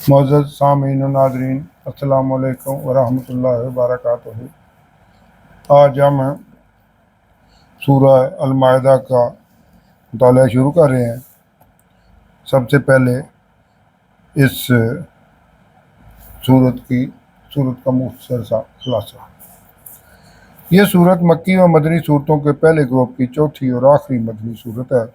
معزز سامعین و ناظرین، السلام علیکم ورحمۃ اللہ وبرکاتہ۔ آج ہم سورہ المائدہ کا مطالعہ شروع کر رہے ہیں۔ سب سے پہلے اس سورت کا مختصر سا خلاصہ۔ یہ سورت مکی و مدنی صورتوں کے پہلے گروپ کی چوتھی اور آخری مدنی صورت ہے۔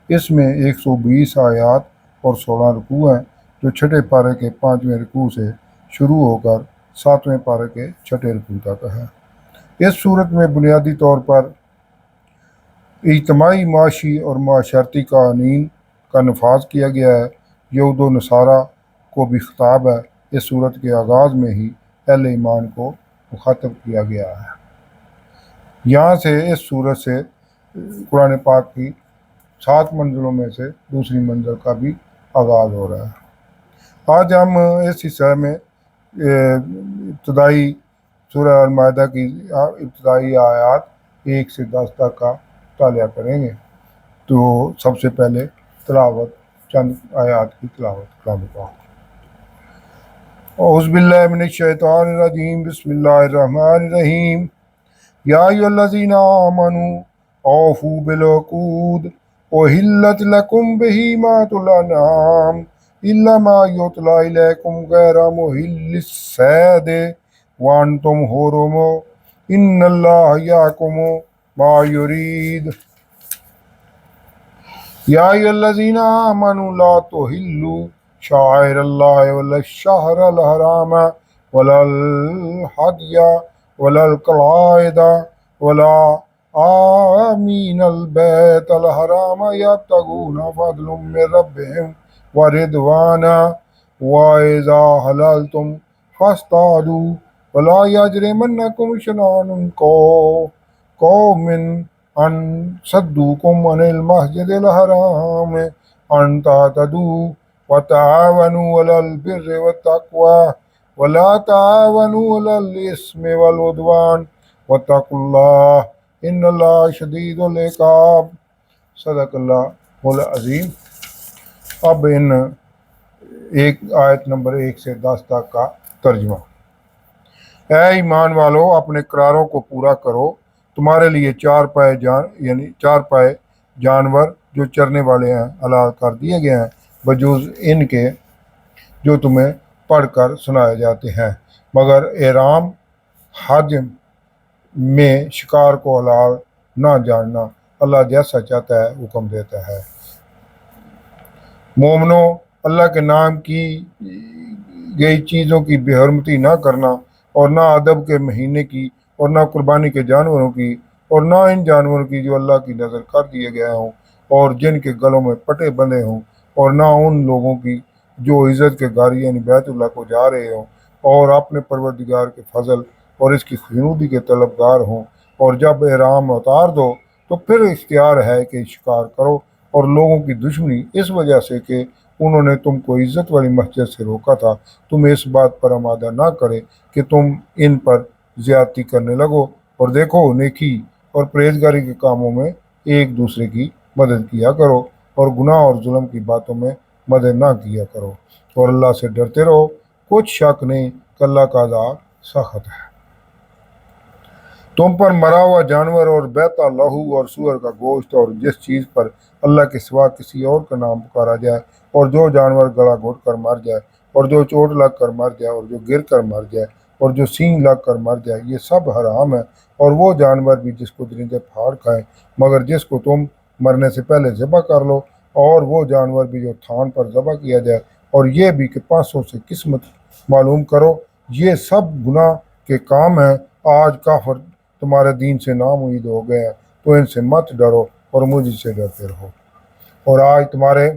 اس میں 120 آیات اور 16 رکوع ہیں، جو چھٹے پارے کے 5ویں رکوع سے شروع ہو کر 7ویں پارے کے چھٹے رکوع تک ہے۔ اس صورت میں بنیادی طور پر اجتماعی، معاشی اور معاشرتی قوانین کا نفاذ کیا گیا ہے۔ یہود و نصارہ کو بھی خطاب ہے۔ اس صورت کے آغاز میں ہی اہل ایمان کو مخاطب کیا گیا ہے۔ یہاں سے اس صورت سے قرآن پاک کی 7 منزلوں میں سے دوسری منزل کا بھی آغاز ہو رہا ہے۔ آج ہم اس حصے میں ابتدائی سورہ المائدہ کی ابتدائی آیات 1 سے 10 تک کا مطالعہ کریں گے۔ تو سب سے پہلے چند آیات کی تلاوت کریں گے۔ اعوذ باللہ من الشیطان الرجیم، بسم اللہ الرحمن الرحیم۔ یا ایھا الذین آمنوا اوفوا بالعقود احلت لکم بہیمۃ الانعام الا ما یتلی علیکم غیر محل الصید وانتم حرم ان اللہ یحکم ما یرید۔ یا ایھا الذین آمنوا لا تحلوا شعائر اللہ ولا الشہر الحرام ولا الہدی ولا القلائد ولا آمین البیت الحرام یبتغون فضلا من ربہم ورضوانا وإذا حللتم فاصطادوا ولا يجرمنكم شنآن قوم أن صدوكم عن المسجد الحرام أن تعتدوا وتعاونوا على البر والتقوى ولا تعاونوا على الإثم والعدوان واتقوا الله إن الله شديد العقاب۔ صدق اللہ العظیم۔ اب ان آیت نمبر 1 سے 10 تک کا ترجمہ۔ اے ایمان والو، اپنے قراروں کو پورا کرو۔ تمہارے لیے 4 پائے جانور جو چرنے والے ہیں حلال کر دیے گئے ہیں، بجز ان کے جو تمہیں پڑھ کر سنائے جاتے ہیں، مگر احرام حج میں شکار کو حلال نہ جاننا۔ اللہ جیسا چاہتا ہے حکم دیتا ہے۔ مومنو، اللہ کے نام کی گئی چیزوں کی بے حرمتی نہ کرنا، اور نہ ادب کے مہینے کی، اور نہ قربانی کے جانوروں کی، اور نہ ان جانوروں کی جو اللہ کی نظر کر دیے گئے ہوں اور جن کے گلوں میں پٹے بندھے ہوں، اور نہ ان لوگوں کی جو عزت کے گھر یعنی بیت اللہ کو جا رہے ہوں اور اپنے پروردگار کے فضل اور اس کی خوشنودی کے طلبگار ہوں۔ اور جب احرام اتار دو تو پھر اختیار ہے کہ شکار کرو، اور لوگوں کی دشمنی اس وجہ سے کہ انہوں نے تم کو عزت والی مسجد سے روکا تھا، تمہیں اس بات پر آمادہ نہ کرے کہ تم ان پر زیادتی کرنے لگو، اور دیکھو نیکی اور پرہیزگاری کے کاموں میں ایک دوسرے کی مدد کیا کرو، اور گناہ اور ظلم کی باتوں میں مدد نہ کیا کرو، اور اللہ سے ڈرتے رہو۔ کچھ شک نہیں کہ اللہ کا عذاب سخت ہے۔ تم پر مرا ہوا جانور اور بیتا لہو اور سور کا گوشت اور جس چیز پر اللہ کے سوا کسی اور کا نام پکارا جائے، اور جو جانور گلا گھٹ کر مر جائے، اور جو چوٹ لگ کر مر جائے، اور جو گر کر مر جائے، اور جو سینگ لگ کر مر جائے، یہ سب حرام ہے۔ اور وہ جانور بھی جس کو درندے پھاڑ کھائیں، مگر جس کو تم مرنے سے پہلے ذبح کر لو، اور وہ جانور بھی جو تھان پر ذبح کیا جائے، اور یہ بھی کہ 500 سے قسمت معلوم کرو۔ یہ سب گناہ کے کام ہیں۔ آج کافر تمہارے دین سے ناامید ہو گئے ہیں، تو ان سے مت ڈرو اور مجھ سے ڈرتے رہو۔ اور آج تمہارے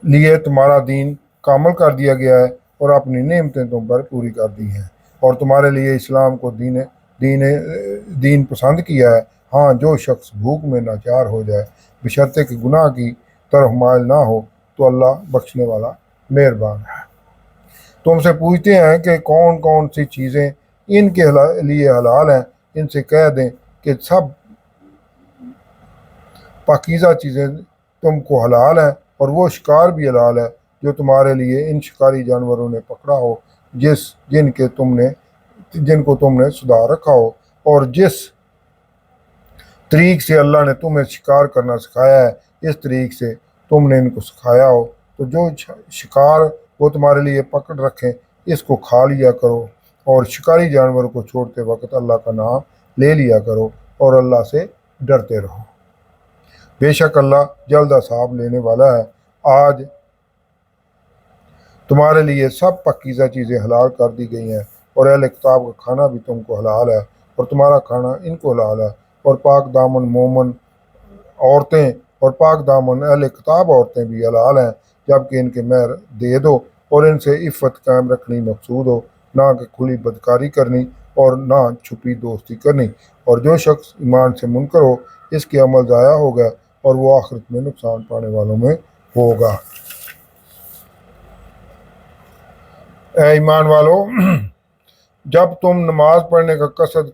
لیے تمہارا دین کامل کر دیا گیا ہے، اور اپنی نعمتیں تم پر پوری کر دی ہیں، اور تمہارے لیے اسلام کو دین پسند کیا ہے۔ ہاں، جو شخص بھوک میں لاچار ہو جائے بشرطے کہ گناہ کی طرف مائل نہ ہو، تو اللہ بخشنے والا مہربان ہے۔ تم سے پوچھتے ہیں کہ کون کون سی چیزیں ان کے لیے حلال ہیں۔ ان سے کہہ دیں کہ سب پاکیزہ چیزیں تم کو حلال ہے، اور وہ شکار بھی حلال ہے جو تمہارے لیے ان شکاری جانوروں نے پکڑا ہو جن کو تم نے سدھار رکھا ہو، اور جس طریق سے اللہ نے تمہیں شکار کرنا سکھایا ہے اس طریق سے تم نے ان کو سکھایا ہو، تو جو شکار وہ تمہارے لیے پکڑ رکھیں اس کو کھا لیا کرو، اور شکاری جانور کو چھوڑتے وقت اللہ کا نام لے لیا کرو اور اللہ سے ڈرتے رہو۔ بے شک اللہ جلد حساب لینے والا ہے۔ آج تمہارے لیے سب پاکیزہ چیزیں حلال کر دی گئی ہیں، اور اہل کتاب کا کھانا بھی تم کو حلال ہے اور تمہارا کھانا ان کو حلال ہے، اور پاک دامن مومن عورتیں اور پاک دامن اہل کتاب عورتیں بھی حلال ہیں، جبکہ ان کے مہر دے دو، اور ان سے عفت قائم رکھنی مقصود ہو، نہ کہ کھلی بدکاری کرنی اور نہ چھپی دوستی کرنی۔ اور جو شخص ایمان سے منکر ہو اس کے عمل ضائع ہو گئے اور وہ آخرت میں نقصان پانے والوں میں ہوگا۔ اے ایمان والو، جب تم نماز پڑھنے کا قصد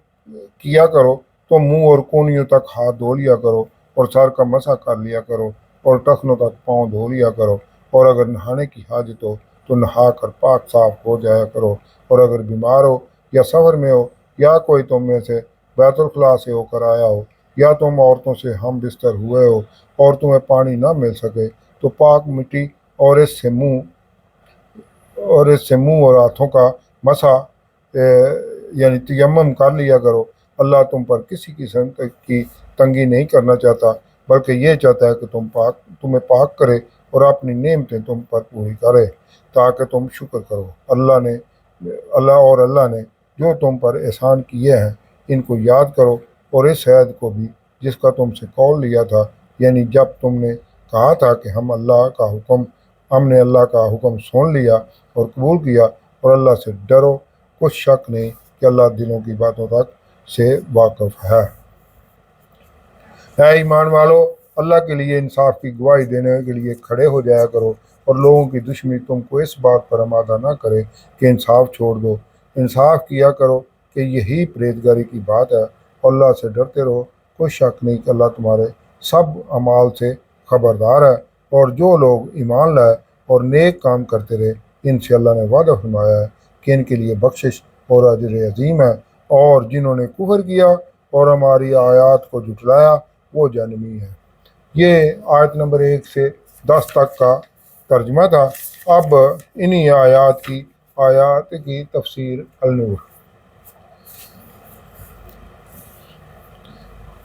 کیا کرو تو منہ اور کونیوں تک ہاتھ دھو لیا کرو، اور سر کا مسح کر لیا کرو، اور ٹخنوں تک پاؤں دھو لیا کرو، اور اگر نہانے کی حاجت ہو تو نہا کر پاک صاف ہو جایا کرو، اور اگر بیمار ہو یا سفر میں ہو یا کوئی تم میں سے بیت الخلاء سے ہو کر آیا ہو یا تم عورتوں سے ہم بستر ہوئے ہو اور تمہیں پانی نہ مل سکے تو پاک مٹی اور اس سے منہ اور ہاتھوں کا مسح یعنی تیمم کر لیا کرو۔ اللہ تم پر کسی قسم کی تنگی نہیں کرنا چاہتا، بلکہ یہ چاہتا ہے کہ تمہیں پاک کرے اور اپنی نعمتیں تم پر پوری کرے تاکہ تم شکر کرو۔ اللہ نے جو تم پر احسان کیے ہیں ان کو یاد کرو، اور اس عہد کو بھی جس کا تم سے قول لیا تھا، یعنی جب تم نے کہا تھا کہ ہم نے اللہ کا حکم سن لیا اور قبول کیا، اور اللہ سے ڈرو، کچھ شک نہیں کہ اللہ دلوں کی باتوں تک سے واقف ہے۔ اے ایمان والو، اللہ کے لیے انصاف کی گواہی دینے کے لیے کھڑے ہو جایا کرو، اور لوگوں کی دشمنی تم کو اس بات پر آمادہ نہ کرے کہ انصاف چھوڑ دو۔ انصاف کیا کرو کہ یہی پرہیزگاری کی بات ہے، اور اللہ سے ڈرتے رہو، کوئی شک نہیں کہ اللہ تمہارے سب اعمال سے خبردار ہے۔ اور جو لوگ ایمان لائے اور نیک کام کرتے رہے ان سے اللہ نے وعدہ فرمایا ہے کہ ان کے لیے بخشش اور اجر عظیم ہے، اور جنہوں نے کفر کیا اور ہماری آیات کو جھٹلایا وہ جہنمی ہے۔ یہ آیت نمبر 1 سے 10 تک کا ترجمہ تھا۔ اب انہی آیات کی تفسیر النور۔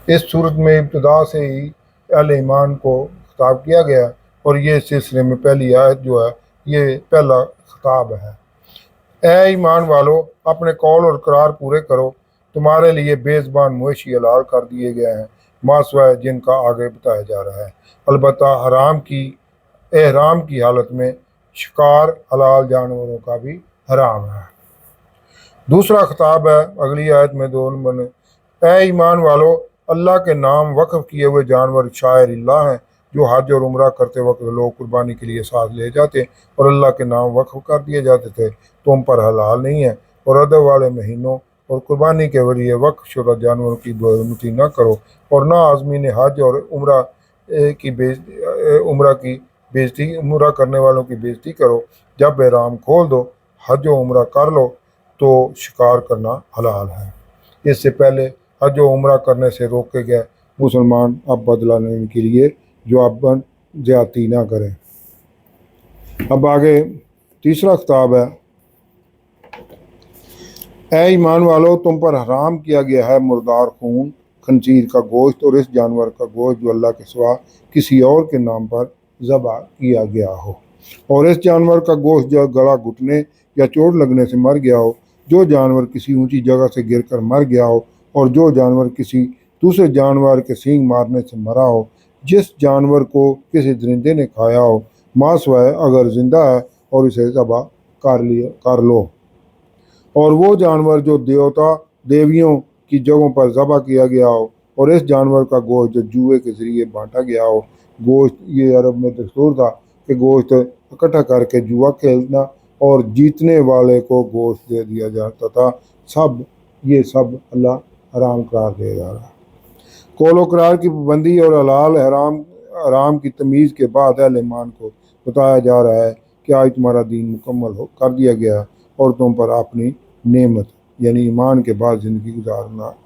اس صورت میں ابتدا سے ہی اہل ایمان کو خطاب کیا گیا، اور یہ سلسلے میں پہلی آیت جو ہے یہ پہلا خطاب ہے۔ اے ایمان والو، اپنے قول اور قرار پورے کرو، تمہارے لیے بے زبان مویشی حلال کر دیے گئے ہیں ما سوائے جن کا آگے بتایا جا رہا ہے، البتہ احرام کی حالت میں شکار حلال جانوروں کا بھی حرام ہے۔ دوسرا خطاب ہے اگلی آیت میں 2 نمبر میں، اے ایمان والو، اللہ کے نام وقف کیے ہوئے جانور شاعر اللہ ہیں جو حج اور عمرہ کرتے وقت لوگ قربانی کے لیے ساتھ لے جاتے اور اللہ کے نام وقف کر دیے جاتے تھے، تم پر حلال نہیں ہے، اور ادب والے مہینوں اور قربانی کے ذریعے وقف شدہ جانوروں کی بےحرمتی نہ کرو، اور نہ عازمین حج اور عمرہ کرنے والوں کی بےزتی کرو۔ جب احرام کھول دو، حج و عمرہ کر لو تو شکار کرنا حلال ہے۔ اس سے پہلے حج و عمرہ کرنے سے روکے گئے مسلمان اب بدلہ لینے کے لیے جواباً زیادتی نہ کریں۔ اب آگے تیسرا خطاب ہے، اے ایمان والو، تم پر حرام کیا گیا ہے مردار خون، خنزیر کا گوشت اور اس جانور کا گوشت جو اللہ کے سوا کسی اور کے نام پر ذبح کیا گیا ہو، اور اس جانور کا گوشت جو گلا گھٹنے یا چوٹ لگنے سے مر گیا ہو، جو جانور کسی اونچی جگہ سے گر کر مر گیا ہو، اور جو جانور کسی دوسرے جانور کے سینگ مارنے سے مرا ہو، جس جانور کو کسی درندے نے کھایا ہو ما سوائے اگر زندہ ہے اور اسے ذبح کر لو، اور وہ جانور جو دیویوں کی جگہوں پر ذبح کیا گیا ہو، اور اس جانور کا گوشت جو جوئے کے ذریعے بانٹا گیا ہو۔ گوشت یہ عرب میں دستور تھا کہ گوشت اکٹھا کر کے جوا کھیلنا اور جیتنے والے کو گوشت دے دیا جاتا تھا۔ یہ سب اللہ حرام قرار دے رہا ہے۔ قول و قرار کی پابندی اور حرام کی تمیز کے بعد اہل ایمان کو بتایا جا رہا ہے کہ آج تمہارا دین مکمل کر دیا گیا اور تم پر اپنی نعمت یعنی ایمان کے بعد زندگی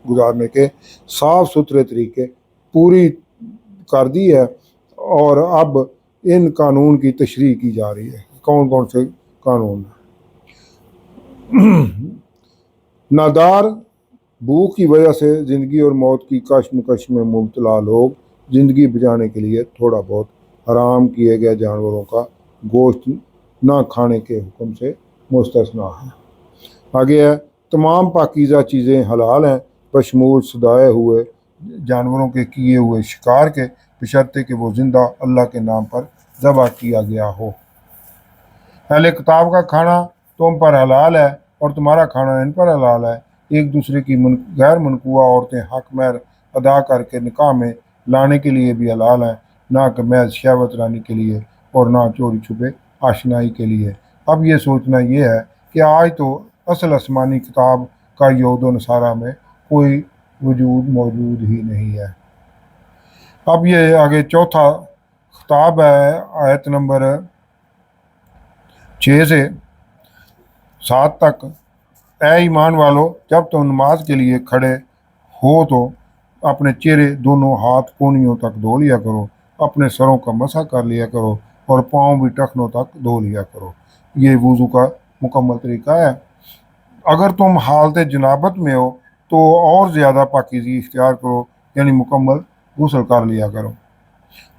گزارنے کے صاف ستھرے طریقے پوری کر دی ہے، اور اب ان قانون کی تشریح کی جا رہی ہے۔ کون کون سے قانون؟ نادار بھوک کی وجہ سے زندگی اور موت کی کشمکش میں مبتلا لوگ زندگی بچانے کے لیے تھوڑا بہت حرام کیے گئے جانوروں کا گوشت نہ کھانے کے حکم سے مستثنا ہے۔ آگے ہے تمام پاکیزہ چیزیں حلال ہیں بشمول سدائے ہوئے جانوروں کے کیے ہوئے شکار کے، بشرطے کہ وہ زندہ اللہ کے نام پر ذبح کیا گیا ہو۔ اہل کتاب کا کھانا تم پر حلال ہے اور تمہارا کھانا ان پر حلال ہے۔ ایک دوسرے کی غیر منقوہ عورتیں حق مہر ادا کر کے نکاح میں لانے کے لیے بھی حلال ہیں، نہ کہ محض شہوت رانی کے لیے اور نہ چوری چھپے آشنائی کے لیے۔ اب یہ سوچنا یہ ہے کہ آج تو اصل آسمانی کتاب کا یہود و نصارہ میں کوئی وجود موجود ہی نہیں ہے۔ اب یہ آگے چوتھا خطاب ہے آیت نمبر 6 سے 7 تک۔ اے ایمان والو، جب تم نماز کے لیے کھڑے ہو تو اپنے چہرے دونوں ہاتھ کونیوں تک دھو لیا کرو، اپنے سروں کا مسح کر لیا کرو اور پاؤں بھی ٹخنوں تک دھو لیا کرو۔ یہ وضو کا مکمل طریقہ ہے۔ اگر تم حالت جنابت میں ہو تو اور زیادہ پاکیزگی اختیار کرو، یعنی مکمل غسل کر لیا کرو۔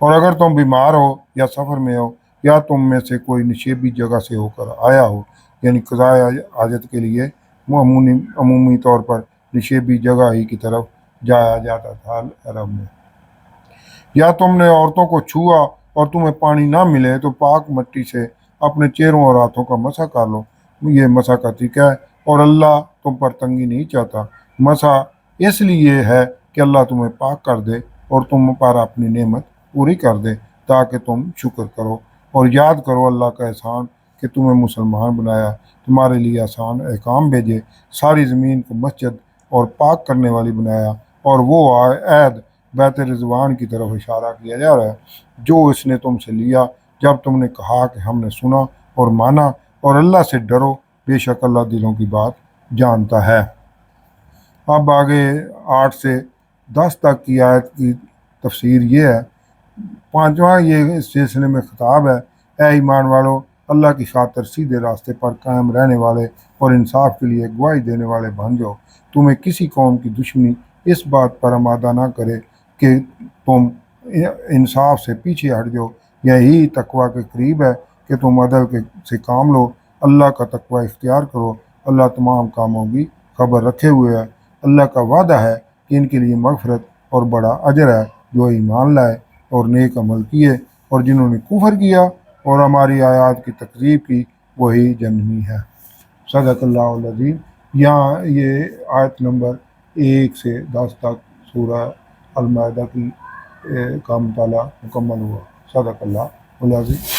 اور اگر تم بیمار ہو یا سفر میں ہو یا تم میں سے کوئی نشیبی جگہ سے ہو کر آیا ہو، یعنی قضاء حاجت کے لیے عمومی طور پر نشیبی جگہ ہی کی طرف جایا جاتا تھا عرب میں، یا تم نے عورتوں کو چھوا اور تمہیں پانی نہ ملے تو پاک مٹی سے اپنے چہروں اور ہاتھوں کا مسح کر لو۔ یہ مسح کا طریقہ ہے، اور اللہ تم پر تنگی نہیں چاہتا۔ مسح اس لیے ہے کہ اللہ تمہیں پاک کر دے اور تم پر اپنی نعمت پوری کر دے تاکہ تم شکر کرو اور یاد کرو اللہ کا احسان کہ تمہیں مسلمان بنایا، تمہارے لیے آسان احکام بھیجے، ساری زمین کو مسجد اور پاک کرنے والی بنایا، اور وہ عہد بیت رضوان کی طرف اشارہ کیا جا رہا ہے جو اس نے تم سے لیا جب تم نے کہا کہ ہم نے سنا اور مانا، اور اللہ سے ڈرو، بے شک اللہ دلوں کی بات جانتا ہے۔ اب آگے 8 سے 10 تک کی آیت کی تفسیر یہ ہے۔ پانچواں یہ اس سلسلے میں خطاب ہے، اے ایمان والو، اللہ کی خاطر سیدھے راستے پر قائم رہنے والے اور انصاف کے لیے گواہی دینے والے بن جاؤ۔ تمہیں کسی قوم کی دشمنی اس بات پر آمادہ نہ کرے کہ تم انصاف سے پیچھے ہٹ جاؤ۔ یہی تقوی کے قریب ہے کہ تم عدل سے کام لو، اللہ کا تقوی اختیار کرو۔ اللہ تمام کاموں کی خبر رکھے ہوئے ہے۔ اللہ کا وعدہ ہے کہ ان کے لیے مغفرت اور بڑا اجر ہے جو ایمان لائے اور نیک عمل کیے، اور جنہوں نے کفر کیا اور ہماری آیات کی تکذیب کی وہی جہنمی ہے۔ صدق اللہ العظیم۔ یہاں یہ آیت نمبر 1 سے 10 تک سورہ المائدہ کی کا مطالعہ مکمل ہوا۔ صدق اللہ العظیم۔